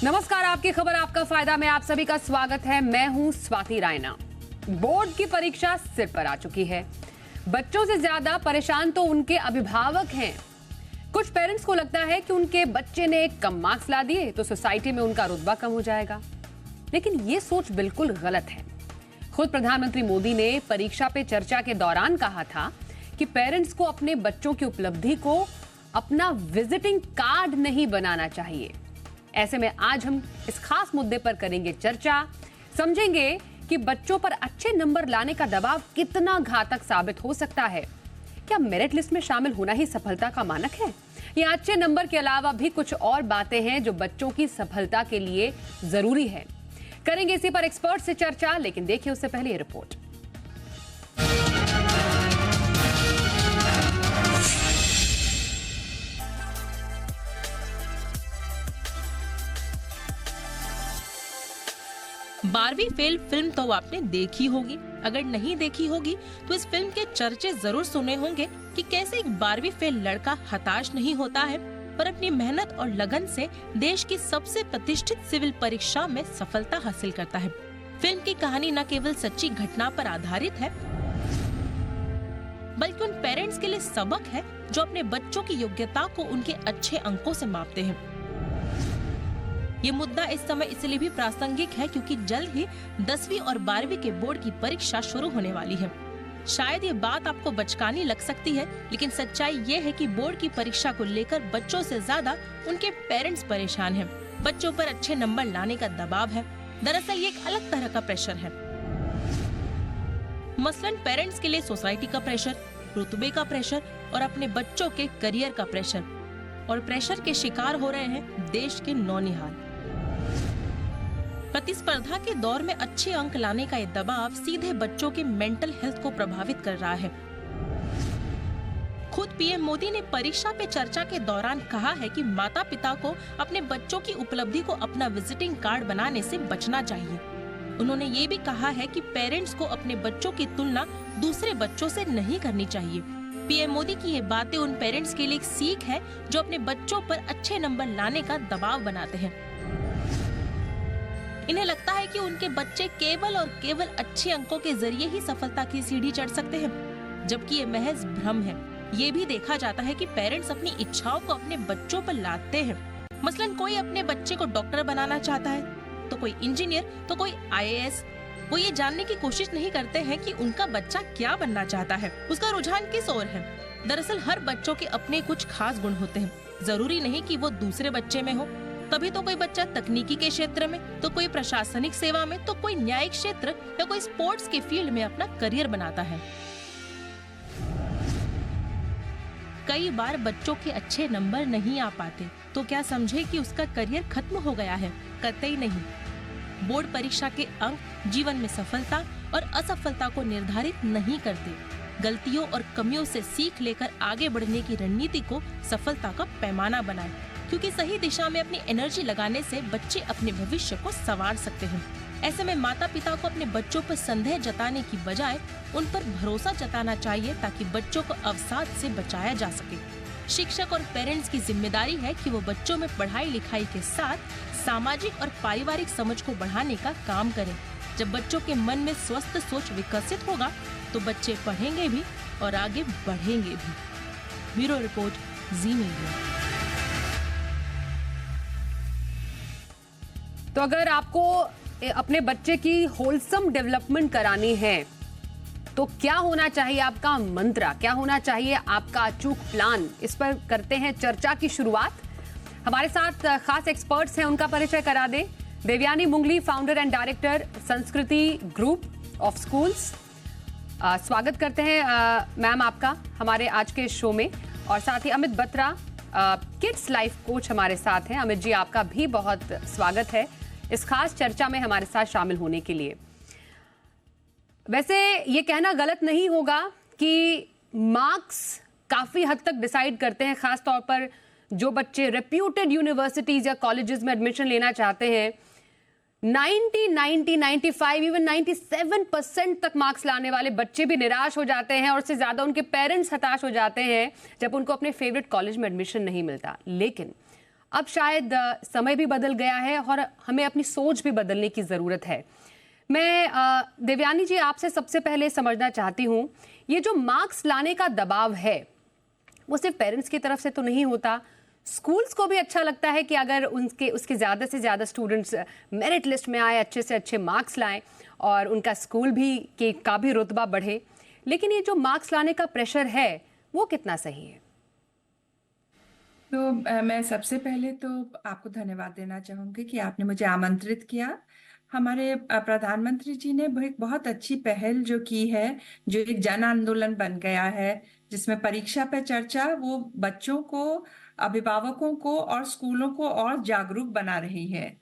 नमस्कार, आपकी खबर आपका फायदा में आप सभी का स्वागत है। मैं हूं स्वाति रायना। बोर्ड की परीक्षा सिर पर आ चुकी है। बच्चों से ज्यादा परेशान तो उनके अभिभावक हैं। कुछ पेरेंट्स को लगता है कि उनके बच्चे ने कम मार्क्स ला दिए तो सोसाइटी में उनका रुतबा कम हो जाएगा, लेकिन ये सोच बिल्कुल गलत है। खुद प्रधानमंत्री मोदी ने परीक्षा पे चर्चा के दौरान कहा था कि पेरेंट्स को अपने बच्चों की उपलब्धि को अपना विजिटिंग कार्ड नहीं बनाना चाहिए। ऐसे में आज हम इस खास मुद्दे पर करेंगे चर्चा, समझेंगे कि बच्चों पर अच्छे नंबर लाने का दबाव कितना घातक साबित हो सकता है। क्या मेरिट लिस्ट में शामिल होना ही सफलता का मानक है, या अच्छे नंबर के अलावा भी कुछ और बातें हैं जो बच्चों की सफलता के लिए जरूरी है? करेंगे इसी पर एक्सपर्ट से चर्चा, लेकिन देखिए उससे पहले ये रिपोर्ट। बारहवीं फेल फिल्म तो आपने देखी होगी। अगर नहीं देखी होगी तो इस फिल्म के चर्चे जरूर सुने होंगे कि कैसे एक 12वीं फेल लड़का हताश नहीं होता है पर अपनी मेहनत और लगन से देश की सबसे प्रतिष्ठित सिविल परीक्षा में सफलता हासिल करता है। फिल्म की कहानी न केवल सच्ची घटना पर आधारित है बल्कि उन पेरेंट्स के लिए सबक है जो अपने बच्चों की योग्यता को उनके अच्छे अंकों से मापते हैं। ये मुद्दा इस समय इसलिए भी प्रासंगिक है क्योंकि जल्द ही 10वीं और 12वीं के बोर्ड की परीक्षा शुरू होने वाली है। शायद ये बात आपको बचकानी लग सकती है, लेकिन सच्चाई ये है कि बोर्ड की परीक्षा को लेकर बच्चों से ज्यादा उनके पेरेंट्स परेशान हैं। बच्चों पर अच्छे नंबर लाने का दबाव है। दरअसल ये एक अलग तरह का प्रेशर है। मसलन पेरेंट्स के लिए सोसाइटी का प्रेशर, रुतबे का प्रेशर और अपने बच्चों के करियर का प्रेशर। और प्रेशर के शिकार हो रहे हैं देश के नौनिहाल। प्रतिस्पर्धा के दौर में अच्छे अंक लाने का ये दबाव सीधे बच्चों के मेंटल हेल्थ को प्रभावित कर रहा है। खुद पीएम मोदी ने परीक्षा पे चर्चा के दौरान कहा है कि माता पिता को अपने बच्चों की उपलब्धि को अपना विजिटिंग कार्ड बनाने से बचना चाहिए। उन्होंने ये भी कहा है कि पेरेंट्स को अपने बच्चों की तुलना दूसरे बच्चों से नहीं करनी चाहिए। पीएम मोदी की ये बातें उन पेरेंट्स के लिए एक सीख है जो अपने बच्चों पर अच्छे नंबर लाने का दबाव बनाते हैं। इन्हें लगता है कि उनके बच्चे केवल और केवल अच्छे अंकों के जरिए ही सफलता की सीढ़ी चढ़ सकते हैं, जबकि ये महज भ्रम है। ये भी देखा जाता है कि पेरेंट्स अपनी इच्छाओं को अपने बच्चों पर लादते हैं। मसलन कोई अपने बच्चे को डॉक्टर बनाना चाहता है, तो कोई इंजीनियर, तो कोई आईएएस। वो ये जानने की कोशिश नहीं करते हैं कि उनका बच्चा क्या बनना चाहता है, उसका रुझान किस ओर है। दरअसल हर बच्चों के अपने कुछ खास गुण होते हैं। जरूरी नहीं कि वो दूसरे बच्चे में हो। तभी तो कोई बच्चा तकनीकी के क्षेत्र में, तो कोई प्रशासनिक सेवा में, तो कोई न्यायिक क्षेत्र या कोई स्पोर्ट्स के फील्ड में अपना करियर बनाता है। कई बार बच्चों के अच्छे नंबर नहीं आ पाते तो क्या समझे कि उसका करियर खत्म हो गया है? कतई नहीं। बोर्ड परीक्षा के अंक जीवन में सफलता और असफलता को निर्धारित नहीं करते। गलतियों और कमियों से सीख लेकर आगे बढ़ने की रणनीति को सफलता का पैमाना बनाएं, क्योंकि सही दिशा में अपनी एनर्जी लगाने से बच्चे अपने भविष्य को संवार सकते हैं। ऐसे में माता पिता को अपने बच्चों पर संदेह जताने की बजाय उन पर भरोसा जताना चाहिए ताकि बच्चों को अवसाद से बचाया जा सके। शिक्षक और पेरेंट्स की जिम्मेदारी है कि वो बच्चों में पढ़ाई लिखाई के साथ सामाजिक और पारिवारिक समझ को बढ़ाने का काम करें। जब बच्चों के मन में स्वस्थ सोच विकसित होगा तो बच्चे पढ़ेंगे भी और आगे बढ़ेंगे भी। ब्यूरो रिपोर्ट, जी मीडिया। तो अगर आपको अपने बच्चे की होलसम डेवलपमेंट करानी है तो क्या होना चाहिए आपका मंत्रा, क्या होना चाहिए आपका अचूक प्लान? इस पर करते हैं चर्चा की शुरुआत। हमारे साथ खास एक्सपर्ट्स हैं, उनका परिचय करा दें। देवयानी मुंगली, फाउंडर एंड डायरेक्टर संस्कृति ग्रुप ऑफ स्कूल्स। स्वागत करते हैं मैम आपका हमारे आज के शो में। और साथ ही Amit Batra, kids life coach हमारे साथ हैं। अमित जी, आपका भी बहुत स्वागत है इस खास चर्चा में हमारे साथ शामिल होने के लिए। वैसे ये कहना गलत नहीं होगा कि मार्क्स काफी हद तक डिसाइड करते हैं, खास तौर पर जो बच्चे रेप्यूटेड यूनिवर्सिटीज या कॉलेजेस में एडमिशन लेना चाहते हैं। 95, इवन 97% तक मार्क्स लाने वाले बच्चे भी निराश हो जाते हैं और उससे ज्यादा उनके पेरेंट्स हताश हो जाते हैं जब उनको अपने फेवरेट कॉलेज में एडमिशन नहीं मिलता। लेकिन अब शायद समय भी बदल गया है और हमें अपनी सोच भी बदलने की ज़रूरत है। मैं देवयानी जी आपसे सबसे पहले समझना चाहती हूँ, ये जो मार्क्स लाने का दबाव है वो सिर्फ पेरेंट्स की तरफ से तो नहीं होता, स्कूल्स को भी अच्छा लगता है कि अगर उसके ज़्यादा से ज़्यादा स्टूडेंट्स मेरिट लिस्ट में आए, अच्छे से अच्छे मार्क्स लाएं और उनका स्कूल भी का भी रुतबा बढ़े। लेकिन ये जो मार्क्स लाने का प्रेशर है वो कितना सही है? तो मैं सबसे पहले तो आपको धन्यवाद देना चाहूँगी कि आपने मुझे आमंत्रित किया। हमारे प्रधानमंत्री जी ने एक बहुत अच्छी पहल जो की है, जो एक जन आंदोलन बन गया है, जिसमें परीक्षा पे चर्चा वो बच्चों को, अभिभावकों को और स्कूलों को और जागरूक बना रही है।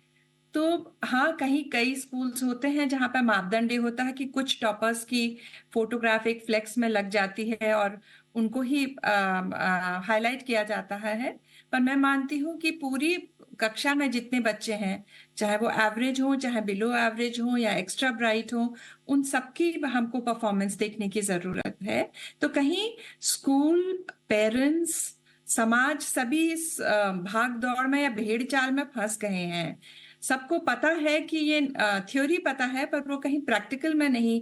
तो हाँ, कहीं कई स्कूल्स होते हैं जहाँ पे मापदंड ये होता है कि कुछ टॉपर्स की फोटोग्राफ एक फ्लेक्स में लग जाती है और उनको ही हाईलाइट किया जाता है। पर मैं मानती हूँ कि पूरी कक्षा में जितने बच्चे हैं, चाहे वो एवरेज हो, चाहे बिलो एवरेज हो या एक्स्ट्रा ब्राइट हो, उन सबकी हमको परफॉर्मेंस देखने की जरूरत है। तो कहीं स्कूल, पेरेंट्स, समाज सभी इस भाग दौड़ में या भेड़ चाल में फंस गए हैं। सबको पता है कि ये थ्योरी पता है, पर वो कहीं प्रैक्टिकल में नहीं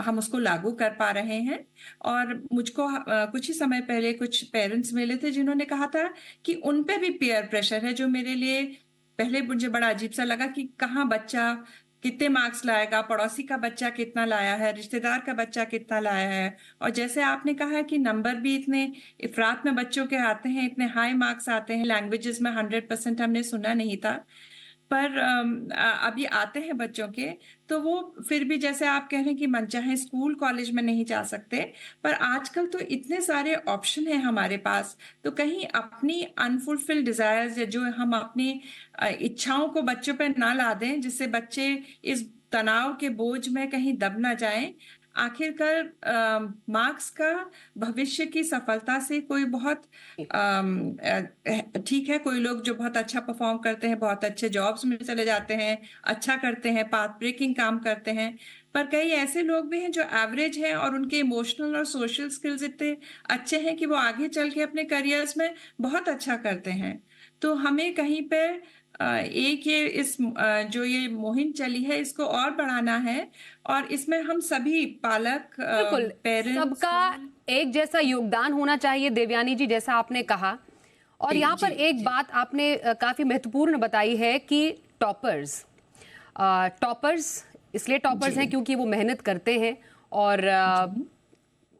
हम उसको लागू कर पा रहे हैं। और मुझको कुछ ही समय पहले कुछ पेरेंट्स मिले थे जिन्होंने कहा था कि उन पे भी पीयर प्रेशर है, जो मेरे लिए पहले मुझे बड़ा अजीब सा लगा कि कहाँ बच्चा कितने मार्क्स लाएगा, पड़ोसी का बच्चा कितना लाया है, रिश्तेदार का बच्चा कितना लाया है। और जैसे आपने कहा है कि नंबर भी इतने इफरात में बच्चों के आते हैं, इतने हाई मार्क्स आते हैं, लैंग्वेजेस में 100% हमने सुना नहीं था, पर अभी आते हैं बच्चों के, तो वो फिर भी जैसे आप कह रहे हैं कि मनचाहे स्कूल कॉलेज में नहीं जा सकते, पर आजकल तो इतने सारे ऑप्शन हैं हमारे पास। तो कहीं अपनी अनफुलफिल्ड डिजायर्स या जो हम अपनी इच्छाओं को बच्चों पर ना ला दें, जिससे बच्चे इस तनाव के बोझ में कहीं दब ना जाएं। आखिरकार मार्क्स का भविष्य की सफलता से कोई बहुत ठीक है, कोई लोग जो बहुत अच्छा परफॉर्म करते हैं, बहुत अच्छे जॉब्स में चले जाते हैं, अच्छा करते हैं, पाथ ब्रेकिंग काम करते हैं, पर कई ऐसे लोग भी हैं जो एवरेज हैं और उनके इमोशनल और सोशल स्किल्स इतने अच्छे हैं कि वो आगे चल के अपने करियर्स में बहुत अच्छा करते हैं। तो हमें कहीं पे एक जो ये मुहिम चली है, इसको और बढ़ाना है और इसमें हम सभी पालक, बिल्कुल, पेरेंट्स, सबका एक जैसा योगदान होना चाहिए देवयानी जी, जैसा आपने कहा। और यहाँ पर एक बात आपने काफी महत्वपूर्ण बताई है कि टॉपर्स इसलिए टॉपर्स हैं क्योंकि वो मेहनत करते हैं और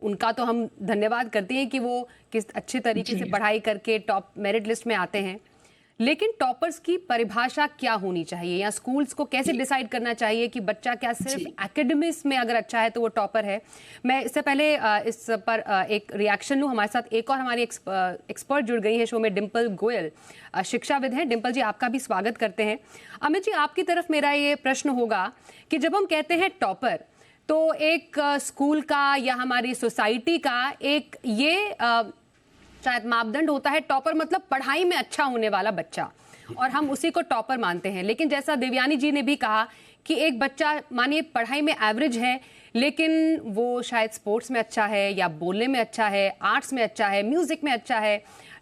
उनका तो हम धन्यवाद करते हैं कि वो किस अच्छे तरीके से पढ़ाई करके टॉप मेरिट लिस्ट में आते हैं। लेकिन टॉपर्स की परिभाषा क्या होनी चाहिए, या स्कूल्स को कैसे डिसाइड करना चाहिए कि बच्चा क्या सिर्फ एकेडमिक्स में अगर अच्छा है तो वो टॉपर है? मैं इससे पहले इस पर एक रिएक्शन लूँ। हमारे साथ एक और हमारी एक्सपर्ट जुड़ गई है शो में, डिम्पल गोयल, शिक्षाविद हैं। डिम्पल जी, आपका भी स्वागत करते हैं। अमित जी, आपकी तरफ मेरा ये प्रश्न होगा कि जब हम कहते हैं टॉपर, तो एक स्कूल का या हमारी सोसाइटी का एक ये शायद मापदंड होता है, टॉपर मतलब पढ़ाई में अच्छा होने वाला बच्चा, और हम उसी को टॉपर मानते हैं। लेकिन जैसा देवयानी जी ने भी कहा कि एक बच्चा मानिए पढ़ाई में एवरेज है, लेकिन वो शायद स्पोर्ट्स में अच्छा है, या बोलने में अच्छा है, आर्ट्स में अच्छा है, म्यूजिक में अच्छा है,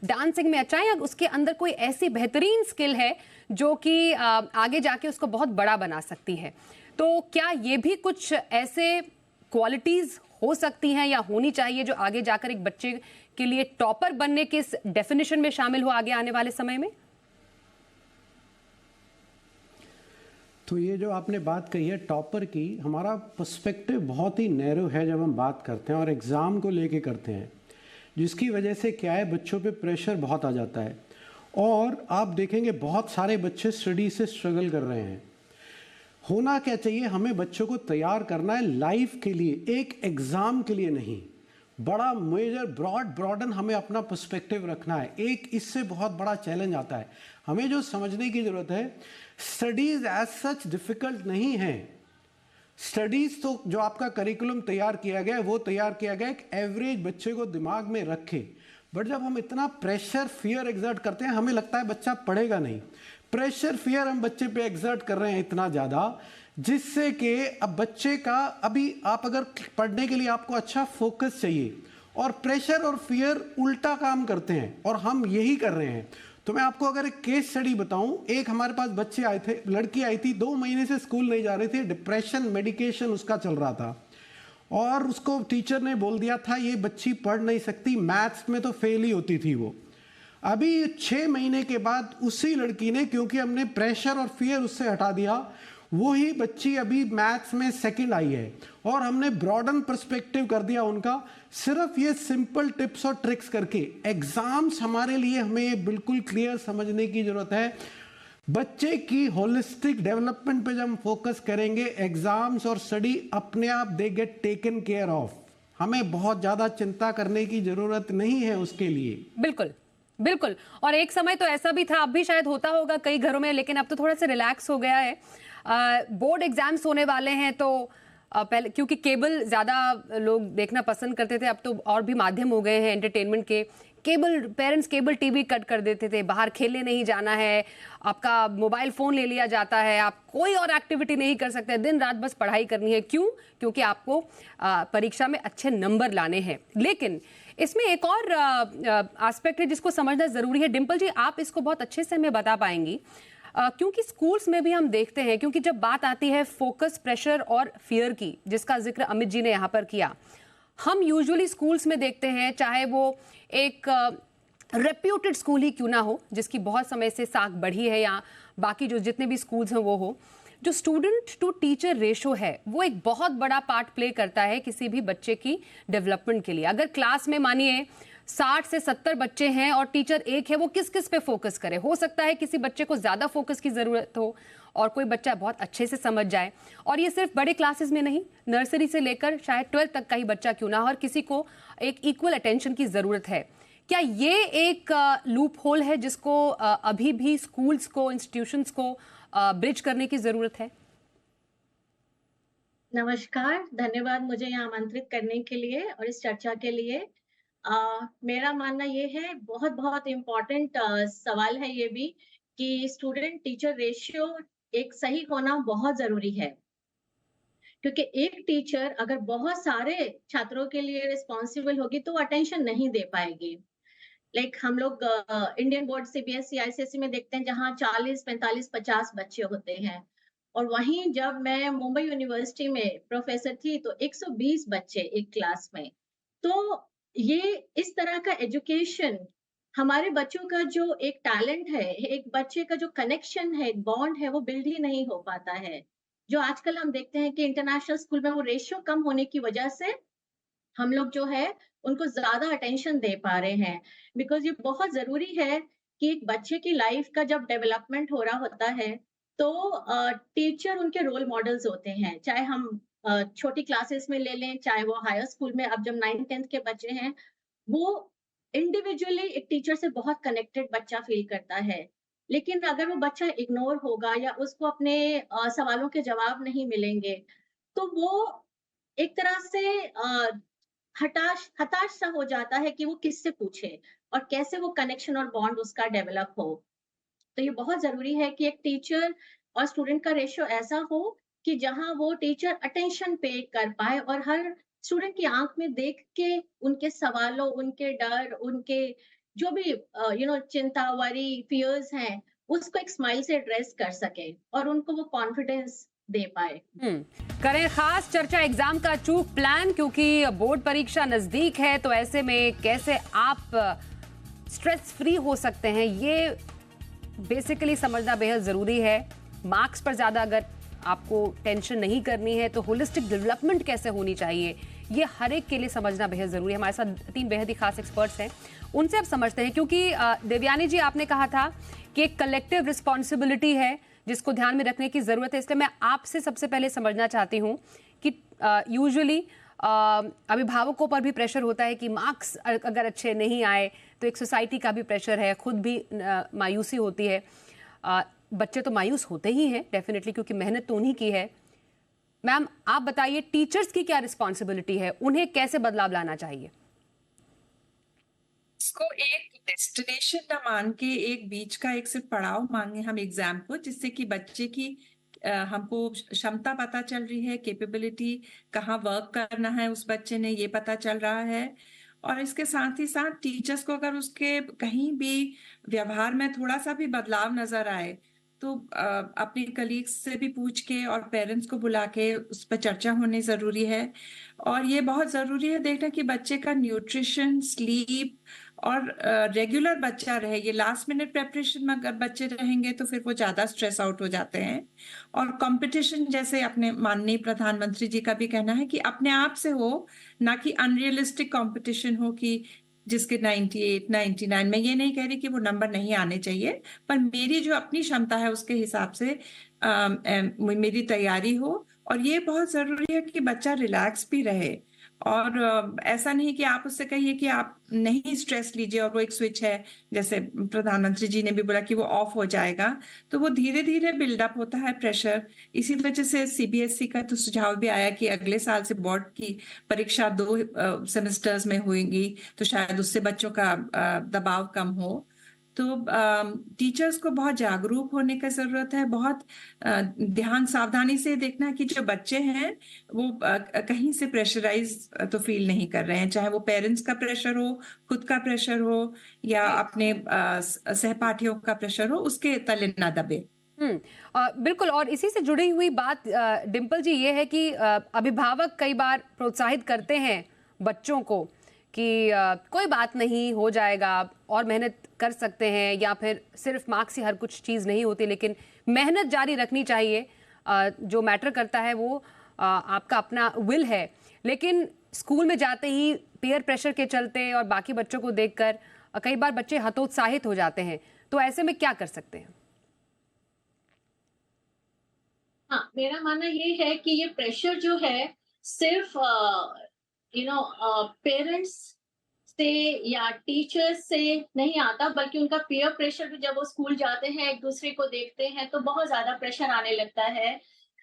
डांसिंग में अच्छा है, या उसके अंदर कोई ऐसी बेहतरीन स्किल है जो कि आगे जाके उसको बहुत बड़ा बना सकती है। तो क्या ये भी कुछ ऐसे क्वालिटीज हो सकती हैं या होनी चाहिए जो आगे जाकर एक बच्चे के लिए टॉपर बनने के इस डेफिनेशन में शामिल हो आगे आने वाले समय में? तो ये जो आपने बात कही है टॉपर की, हमारा पर्सपेक्टिव बहुत ही नैरो है जब हम बात करते हैं और एग्ज़ाम को लेके करते हैं, जिसकी वजह से क्या है, बच्चों पे प्रेशर बहुत आ जाता है। और आप देखेंगे बहुत सारे बच्चे स्टडी से स्ट्रगल कर रहे हैं। होना क्या चाहिए, हमें बच्चों को तैयार करना है लाइफ के लिए, एक एग्ज़ाम के लिए नहीं। बड़ा मेजर ब्रॉडन हमें अपना पर्सपेक्टिव रखना है। एक इससे बहुत बड़ा चैलेंज आता है, हमें जो समझने की ज़रूरत है, स्टडीज़ एज सच डिफ़िकल्ट नहीं है। स्टडीज़ तो जो आपका करिकुलम तैयार किया गया है वो तैयार किया गया एक एवरेज बच्चे को दिमाग में रखे। बट जब हम इतना प्रेशर फियर एग्जर्ट करते हैं, हमें लगता है बच्चा पढ़ेगा नहीं। प्रेशर फियर हम बच्चे पे एग्जर्ट कर रहे हैं इतना ज़्यादा, जिससे कि अब बच्चे का, अभी आप अगर पढ़ने के लिए आपको अच्छा फोकस चाहिए और प्रेशर और फियर उल्टा काम करते हैं और हम यही कर रहे हैं, तो मैं आपको अगर एक केस स्टडी बताऊं, एक हमारे पास बच्चे आए थे, लड़की आई थी, 2 महीने से स्कूल नहीं जा रही थी, डिप्रेशन मेडिकेशन उसका चल रहा था और उसको टीचर ने बोल दिया था ये बच्ची पढ़ नहीं सकती, मैथ्स में तो फेल ही होती थी वो। अभी 6 महीने के बाद उसी लड़की ने, क्योंकि हमने प्रेशर और फियर उससे हटा दिया, वही बच्ची अभी मैथ्स में सेकंड आई है और हमने ब्रॉडन पर्सपेक्टिव कर दिया उनका, सिर्फ ये सिंपल टिप्स और ट्रिक्स करके। एग्जाम्स हमारे लिए हमें बिल्कुल क्लियर समझने की जरूरत है, बच्चे की होलिस्टिक डेवलपमेंट पे जब हम फोकस करेंगे, एग्जाम्स और स्टडी अपने आप they get taken care of. हमें बहुत ज्यादा चिंता करने की जरूरत नहीं है उसके लिए। बिल्कुल बिल्कुल। और एक समय तो ऐसा भी था, अब भी शायद होता होगा कई घरों में, लेकिन अब तो थोड़ा सा रिलैक्स हो गया है। बोर्ड एग्जाम्स होने वाले हैं तो पहले क्योंकि केबल ज़्यादा लोग देखना पसंद करते थे, अब तो और भी माध्यम हो गए हैं एंटरटेनमेंट के। पेरेंट्स केबल टीवी कट कर देते थे, बाहर खेलने नहीं जाना है, आपका मोबाइल फ़ोन ले लिया जाता है, आप कोई और एक्टिविटी नहीं कर सकते, दिन रात बस पढ़ाई करनी है। क्यों? क्योंकि आपको परीक्षा में अच्छे नंबर लाने हैं। लेकिन इसमें एक और एस्पेक्ट है जिसको समझना ज़रूरी है। डिम्पल जी, आप इसको बहुत अच्छे से हमें बता पाएंगी, क्योंकि स्कूल्स में भी हम देखते हैं, क्योंकि जब बात आती है फोकस, प्रेशर और फियर की, जिसका जिक्र अमित जी ने यहाँ पर किया, हम यूजुअली स्कूल्स में देखते हैं, चाहे वो एक रेप्यूटेड स्कूल ही क्यों ना हो, जिसकी बहुत समय से साख बढ़ी है, या बाकी जो जितने भी स्कूल्स हैं वो हो, जो स्टूडेंट टू टीचर रेशो है वो एक बहुत बड़ा पार्ट प्ले करता है किसी भी बच्चे की डेवलपमेंट के लिए। अगर क्लास में मानिए 60 से 70 बच्चे हैं और टीचर एक है, वो किस किस पे फोकस करे? हो सकता है किसी बच्चे को ज्यादा फोकस की जरूरत हो और कोई बच्चा बहुत अच्छे से समझ जाए। और ये सिर्फ बड़े क्लासेस में नहीं, नर्सरी से लेकर शायद 12th तक का ही बच्चा क्यों ना हो, और किसी को एक इक्वल अटेंशन की जरूरत है। क्या ये एक लूप होल है जिसको अभी भी स्कूल्स को, इंस्टीट्यूशंस को ब्रिज करने की जरूरत है? नमस्कार, धन्यवाद मुझे यहाँ आमंत्रित करने के लिए और इस चर्चा के लिए। मेरा मानना ये है, बहुत बहुत इम्पोर्टेंट सवाल है ये भी, कि स्टूडेंट टीचर रेशियो एक सही होना बहुत जरूरी है। क्योंकि एक टीचर अगर बहुत सारे छात्रों के लिए रिस्पॉन्सिबल होगी तो अटेंशन नहीं दे पाएगी। लाइक हम लोग इंडियन बोर्ड सीबीएसई आईसीएसई में देखते हैं, जहाँ 40, 45, 50 बच्चे होते हैं। और वहीं जब मैं मुंबई यूनिवर्सिटी में प्रोफेसर थी तो 120 बच्चे एक क्लास में। तो ये इस तरह का एजुकेशन, हमारे बच्चों का जो एक टैलेंट है, एक बच्चे का जो कनेक्शन है, एक बॉन्ड है, वो बिल्ड ही नहीं हो पाता है। जो आजकल हम देखते हैं कि इंटरनेशनल स्कूल में वो रेशियो कम होने की वजह से हम लोग जो है उनको ज्यादा अटेंशन दे पा रहे हैं। बिकॉज ये बहुत जरूरी है कि एक बच्चे की लाइफ का जब डेवलपमेंट हो रहा होता है तो टीचर उनके रोल मॉडल्स होते हैं। चाहे हम छोटी क्लासेस में ले लें, चाहे वो हायर स्कूल में, अब जब 9th-10th के बच्चे हैं, वो इंडिविजुअली एक टीचर से बहुत कनेक्टेड बच्चा फील करता है। लेकिन अगर वो बच्चा इग्नोर होगा या उसको अपने सवालों के जवाब नहीं मिलेंगे, तो वो एक तरह से हताश सा हो जाता है कि वो किससे पूछे और कैसे वो कनेक्शन और बॉन्ड उसका डेवलप हो। तो ये बहुत जरूरी है कि एक टीचर और स्टूडेंट का रेशियो ऐसा हो कि जहां वो टीचर अटेंशन पे कर पाए और हर स्टूडेंट की आंख में देख के उनके सवालों, उनके डर, उनके जो भी चिंता, वरी, फियर्स हैं, उसको एक स्माइल से एड्रेस कर सके और उनको वो कॉन्फिडेंस दे पाए। करें खास चर्चा एग्जाम का अचूक प्लान, क्योंकि बोर्ड परीक्षा नजदीक है, तो ऐसे में कैसे आप स्ट्रेस फ्री हो सकते हैं, ये बेसिकली समझना बेहद जरूरी है। मार्क्स पर ज्यादा अगर आपको टेंशन नहीं करनी है तो होलिस्टिक डेवलपमेंट कैसे होनी चाहिए, ये हर एक के लिए समझना बेहद जरूरी है। हमारे साथ 3 बेहद ही खास एक्सपर्ट्स हैं, उनसे अब समझते हैं। क्योंकि देवयानी जी, आपने कहा था कि एक कलेक्टिव रिस्पॉन्सिबिलिटी है जिसको ध्यान में रखने की जरूरत है, इसलिए मैं आपसे सबसे पहले समझना चाहती हूँ कि यूजुअली अभिभावकों पर भी प्रेशर होता है कि मार्क्स अगर अच्छे नहीं आए तो एक सोसाइटी का भी प्रेशर है, खुद भी मायूसी होती है। बच्चे तो मायूस होते ही हैं डेफिनेटली, क्योंकि मेहनत तो उन्हीं की है। मैम, आप बताइए टीचर्स की क्या रिस्पॉन्सिबिलिटी है, उन्हें कैसे बदलाव लाना चाहिए? इसको एक डेस्टिनेशन ना मान के एक बीच का एक सिर्फ पड़ाव मांगे हम एग्जाम को, जिससे कि बच्चे की हमको क्षमता पता चल रही है, कैपेबिलिटी, कहाँ वर्क करना है उस बच्चे ने, ये पता चल रहा है। और इसके साथ ही साथ टीचर्स को अगर उसके कहीं भी व्यवहार में थोड़ा सा भी बदलाव नजर आए तो अपने कलीग्स से भी पूछ के और पेरेंट्स को बुला के उस पर चर्चा होनी जरूरी है। और ये बहुत जरूरी है देखना कि बच्चे का न्यूट्रिशन, स्लीप और रेगुलर बच्चा रहे। ये लास्ट मिनट प्रेपरेशन में अगर बच्चे रहेंगे तो फिर वो ज्यादा स्ट्रेस आउट हो जाते हैं। और कंपटीशन, जैसे अपने माननीय प्रधानमंत्री जी का भी कहना है कि अपने आप से हो, ना कि अनरियलिस्टिक कंपटीशन हो कि जिसके 98, 99। मैं ये नहीं कह रही कि वो नंबर नहीं आने चाहिए, पर मेरी जो अपनी क्षमता है उसके हिसाब से मेरी तैयारी हो। और ये बहुत जरूरी है कि बच्चा रिलैक्स भी रहे। और ऐसा नहीं कि आप उससे कहिए कि आप नहीं स्ट्रेस लीजिए और वो एक स्विच है, जैसे प्रधानमंत्री जी ने भी बोला कि वो ऑफ हो जाएगा, तो वो धीरे धीरे बिल्डअप होता है प्रेशर। इसी वजह से सीबीएसई का तो सुझाव भी आया कि अगले साल से बोर्ड की परीक्षा 2 सेमेस्टर्स में होगी, तो शायद उससे बच्चों का दबाव कम हो। तो टीचर्स को बहुत जागरूक होने की जरूरत है। बहुत ध्यान सावधानी से देखना कि जो बच्चे हैं वो कहीं से प्रेशराइज तो फील नहीं कर रहे हैं, चाहे वो पेरेंट्स का प्रेशर हो, खुद का प्रेशर हो या अपने सहपाठियों का प्रेशर हो, उसके तले ना दबे। बिल्कुल। और इसी से जुड़ी हुई बात डिम्पल जी ये है कि अभिभावक कई बार प्रोत्साहित करते हैं बच्चों को कि कोई बात नहीं, हो जाएगा, और मेहनत कर सकते हैं, या फिर सिर्फ मार्क्स ही हर कुछ चीज़ नहीं होती, लेकिन मेहनत जारी रखनी चाहिए। जो मैटर करता है वो आपका अपना विल है। लेकिन स्कूल में जाते ही पीयर प्रेशर के चलते और बाकी बच्चों को देखकर कई बार बच्चे हतोत्साहित हो जाते हैं, तो ऐसे में क्या कर सकते हैं? हाँ, मेरा मानना ये है कि ये प्रेशर जो है सिर्फ पेरेंट्स से या टीचर्स से नहीं आता, बल्कि उनका पीयर प्रेशर भी, जब वो स्कूल जाते हैं एक दूसरे को देखते हैं तो बहुत ज्यादा प्रेशर आने लगता है।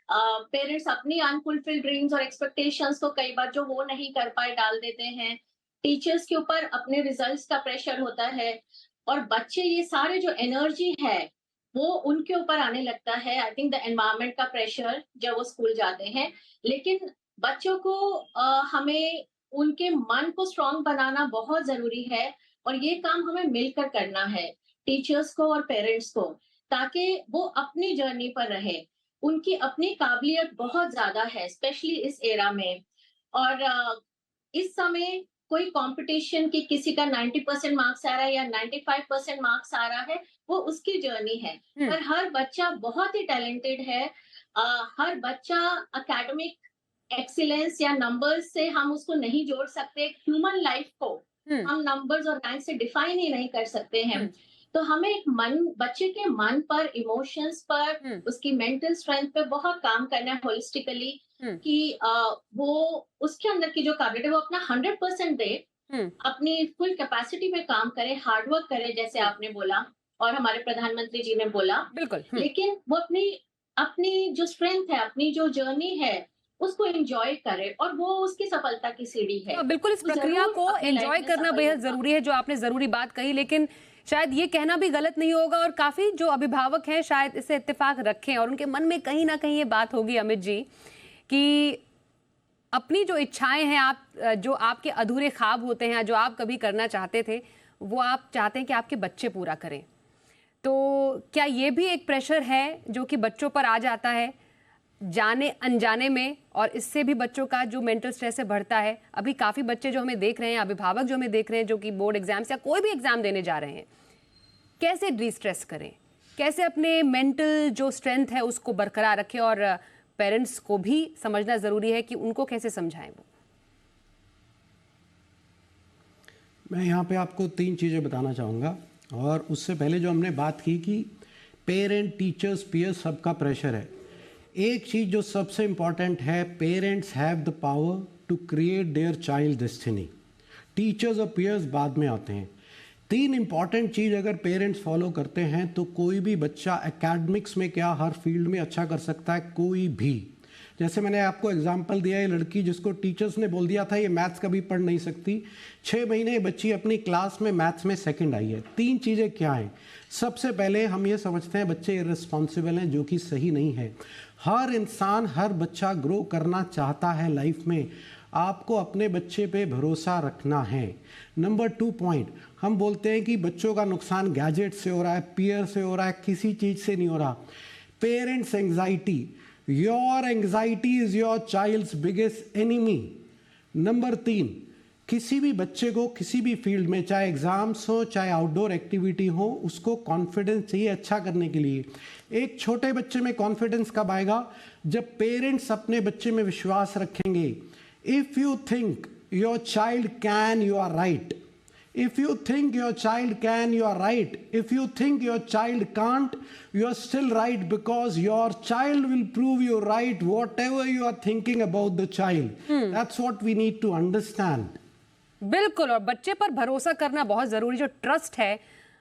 पेरेंट्स अपनी अनफुलफिल्ड ड्रीम्स और एक्सपेक्टेशंस को कई बार जो वो नहीं कर पाए डाल देते हैं। टीचर्स के ऊपर अपने रिजल्ट्स का प्रेशर होता है, और बच्चे ये सारे जो एनर्जी है वो उनके ऊपर आने लगता है। आई थिंक द एनवायरमेंट का प्रेशर जब वो स्कूल जाते हैं। लेकिन बच्चों को हमें उनके मन को स्ट्रांग बनाना बहुत जरूरी है, और ये काम हमें मिलकर करना है, टीचर्स को और पेरेंट्स को, ताकि वो अपनी जर्नी पर रहे। उनकी अपनी काबिलियत बहुत ज्यादा है, स्पेशली इस एरा में। और इस समय कोई कंपटीशन की किसी का 90% मार्क्स आ रहा है या 95% मार्क्स आ रहा है, वो उसकी जर्नी है। पर हर बच्चा बहुत ही टैलेंटेड है। हर बच्चा एकेडमिक एक्सीलेंस या नंबर्स से हम उसको नहीं जोड़ सकते। ह्यूमन लाइफ को हम नंबर्स और रैंक से डिफाइन ही नहीं कर सकते हैं। तो हमें एक बच्चे के मन पर, इमोशंस पर, उसकी मेंटल स्ट्रेंथ पे बहुत काम करना है होलिस्टिकली, कि वो उसके अंदर की जो काबिलियत है वो अपना 100% दे, अपनी फुल कैपेसिटी में काम करे, हार्डवर्क करे, जैसे आपने बोला और हमारे प्रधानमंत्री जी ने बोला। बिल्कुल। लेकिन वो अपनी जो स्ट्रेंथ है, अपनी जो जर्नी है, उसको एंजॉय करे, और वो उसकी सफलता की सीढ़ी है। तो बिल्कुल इस प्रक्रिया को एंजॉय करना बेहद जरूरी है, जो आपने जरूरी बात कही। लेकिन शायद ये कहना भी गलत नहीं होगा, और काफी जो अभिभावक हैं शायद इससे इत्तेफाक रखें, और उनके मन में कहीं ना कहीं ये बात होगी अमित जी कि अपनी जो इच्छाएं हैं, आप जो आपके अधूरे ख्वाब होते हैं, जो आप कभी करना चाहते थे, वो आप चाहते हैं कि आपके बच्चे पूरा करें। तो क्या ये भी एक प्रेशर है जो कि बच्चों पर आ जाता है जाने अनजाने में, और इससे भी बच्चों का जो मेंटल स्ट्रेस है बढ़ता है? अभी काफ़ी बच्चे जो हमें देख रहे हैं, अभिभावक जो हमें देख रहे हैं, जो कि बोर्ड एग्जाम्स या कोई भी एग्जाम देने जा रहे हैं, कैसे डिस्ट्रेस करें, कैसे अपने मेंटल जो स्ट्रेंथ है उसको बरकरार रखें, और पेरेंट्स को भी समझना ज़रूरी है कि उनको कैसे समझाएं वो। मैं यहाँ पे आपको 3 चीज़ें बताना चाहूँगा। और उससे पहले जो हमने बात की कि पेरेंट, टीचर्स, पीयर्स सबका प्रेशर है, एक चीज़ जो सबसे इम्पॉर्टेंट है, parents have the power to create their child destiny. Teachers और पीयर्स बाद में आते हैं। 3 इम्पॉर्टेंट चीज़ अगर पेरेंट्स फॉलो करते हैं तो कोई भी बच्चा एकेडमिक्स में क्या, हर फील्ड में अच्छा कर सकता है, कोई भी। जैसे मैंने आपको एग्जाम्पल दिया, ये लड़की जिसको टीचर्स ने बोल दिया था ये मैथ्स कभी पढ़ नहीं सकती, 6 महीने बच्ची अपनी क्लास में मैथ्स में सेकंड आई है। 3 चीज़ें क्या हैं? सबसे पहले हम ये समझते हैं बच्चे इर्रिस्पॉन्सिबल हैं, जो कि सही नहीं है। हर इंसान, हर बच्चा ग्रो करना चाहता है लाइफ में। आपको अपने बच्चे पे भरोसा रखना है। नंबर 2 पॉइंट, हम बोलते हैं कि बच्चों का नुकसान गैजेट से हो रहा है, पीयर से हो रहा है, किसी चीज़ से नहीं हो रहा। Parents anxiety, your anxiety is your child's biggest enemy. Number 3, किसी भी बच्चे को किसी भी फील्ड में, चाहे एग्जाम्स हो चाहे आउटडोर एक्टिविटी हो, उसको कॉन्फिडेंस चाहिए अच्छा करने के लिए। एक छोटे बच्चे में कॉन्फिडेंस कब आएगा? जब पेरेंट्स अपने बच्चे में विश्वास रखेंगे। If you think your child can, you are right. If you think your child can, you are right. If you think your child can't, you are still right, because your child will prove you right whatever you are thinking about the child. That's what we need to understand. बिल्कुल, और बच्चे पर भरोसा करना बहुत जरूरी। जो trust है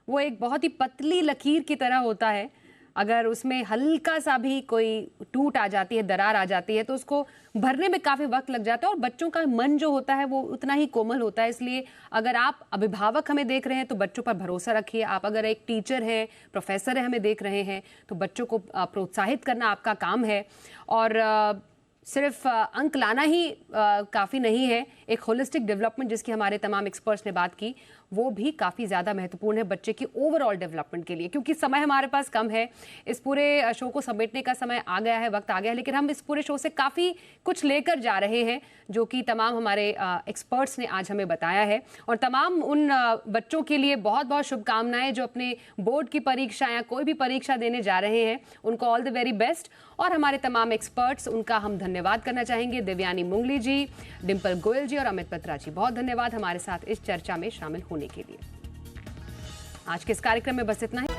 वो एक बहुत ही पतली लकीर की तरह होता है। अगर उसमें हल्का सा भी कोई टूट आ जाती है, दरार आ जाती है, तो उसको भरने में काफ़ी वक्त लग जाता है। और बच्चों का मन जो होता है वो उतना ही कोमल होता है। इसलिए अगर आप अभिभावक हमें देख रहे हैं तो बच्चों पर भरोसा रखिए। आप अगर एक टीचर हैं, प्रोफेसर हैं, हमें देख रहे हैं, तो बच्चों को प्रोत्साहित करना आपका काम है। और सिर्फ अंक लाना ही काफ़ी नहीं है। एक होलिस्टिक डेवलपमेंट जिसकी हमारे तमाम एक्सपर्ट्स ने बात की, वो भी काफ़ी ज़्यादा महत्वपूर्ण है बच्चे की ओवरऑल डेवलपमेंट के लिए। क्योंकि समय हमारे पास कम है, इस पूरे शो को समेटने का समय आ गया है, वक्त आ गया है, लेकिन हम इस पूरे शो से काफ़ी कुछ लेकर जा रहे हैं जो कि तमाम हमारे एक्सपर्ट्स ने आज हमें बताया है। और तमाम उन बच्चों के लिए बहुत बहुत शुभकामनाएं जो अपने बोर्ड की परीक्षा या कोई भी परीक्षा देने जा रहे हैं, उनको ऑल द वेरी बेस्ट। और हमारे तमाम एक्सपर्ट्स, उनका हम धन्यवाद करना चाहेंगे। देवयानी मुंगली जी, डिम्पल गोयल जी और अमित बत्रा जी, बहुत धन्यवाद हमारे साथ इस चर्चा में शामिल होने के लिए। आज के इस कार्यक्रम में बस इतना ही।